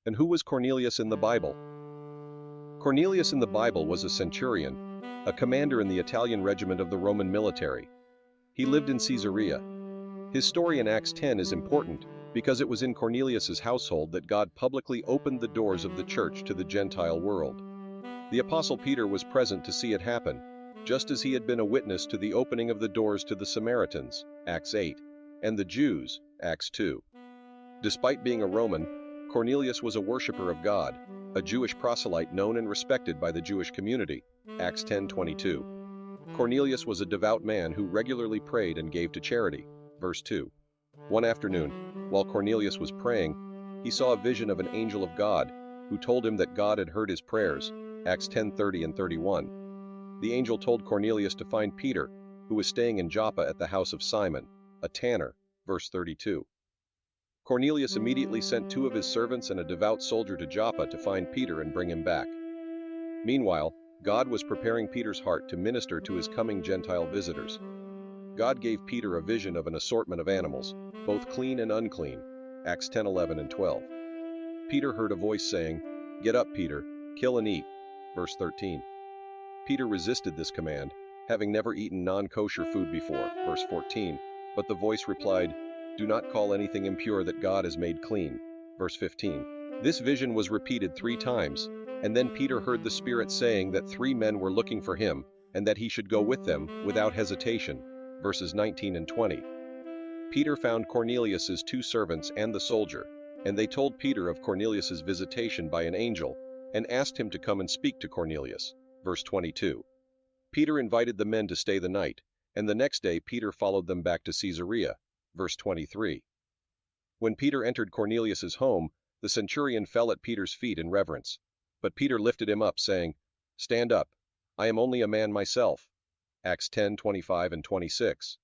And who was Cornelius in the Bible? Cornelius in the Bible was a centurion, a commander in the Italian regiment of the Roman military. He lived in Caesarea. His story in Acts 10 is important because it was in Cornelius's household that God publicly opened the doors of the church to the Gentile world. The Apostle Peter was present to see it happen, just as he had been a witness to the opening of the doors to the Samaritans, Acts 8, and the Jews, Acts 2. Despite being a Roman, Cornelius was a worshiper of God, a Jewish proselyte known and respected by the Jewish community, Acts 10:22. Cornelius was a devout man who regularly prayed and gave to charity, verse 2. One afternoon, while Cornelius was praying, he saw a vision of an angel of God, who told him that God had heard his prayers, Acts 10:30 and 31. The angel told Cornelius to find Peter, who was staying in Joppa at the house of Simon, a tanner, verse 32. Cornelius immediately sent 2 of his servants and a devout soldier to Joppa to find Peter and bring him back. Meanwhile, God was preparing Peter's heart to minister to his coming Gentile visitors. God gave Peter a vision of an assortment of animals, both clean and unclean, Acts 10:11 and 12. Peter heard a voice saying, "Get up, Peter, kill and eat," verse 13. Peter resisted this command, having never eaten non-kosher food before, verse 14, but the voice replied, "Do not call anything impure that God has made clean," verse 15. This vision was repeated 3 times, and then Peter heard the Spirit saying that 3 men were looking for him, and that he should go with them, without hesitation, verses 19 and 20. Peter found Cornelius's 2 servants and the soldier, and they told Peter of Cornelius's visitation by an angel, and asked him to come and speak to Cornelius, verse 22. Peter invited the men to stay the night, and the next day Peter followed them back to Caesarea, verse 23. When Peter entered Cornelius's home, the centurion fell at Peter's feet in reverence. But Peter lifted him up, saying, "Stand up, I am only a man myself," Acts 10:25 and 26.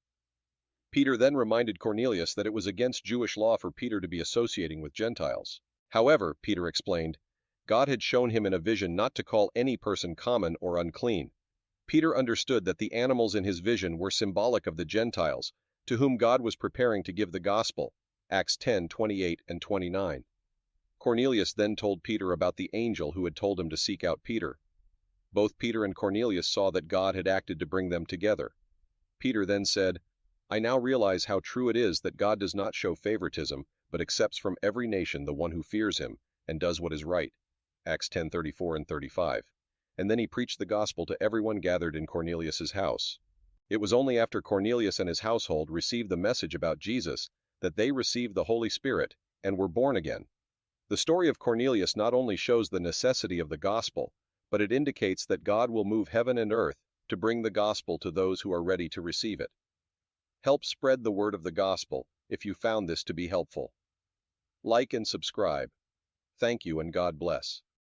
Peter then reminded Cornelius that it was against Jewish law for Peter to be associating with Gentiles. However, Peter explained, God had shown him in a vision not to call any person common or unclean. Peter understood that the animals in his vision were symbolic of the Gentiles, to whom God was preparing to give the gospel, Acts 10:28 and 29. Cornelius then told Peter about the angel who had told him to seek out Peter. Both Peter and Cornelius saw that God had acted to bring them together. Peter then said, "I now realize how true it is that God does not show favoritism, but accepts from every nation the one who fears him and does what is right," Acts 10:34 and 35. And then he preached the gospel to everyone gathered in Cornelius's house. It was only after Cornelius and his household received the message about Jesus that they received the Holy Spirit and were born again. The story of Cornelius not only shows the necessity of the gospel, but it indicates that God will move heaven and earth to bring the gospel to those who are ready to receive it. Help spread the word of the gospel if you found this to be helpful. Like and subscribe. Thank you and God bless.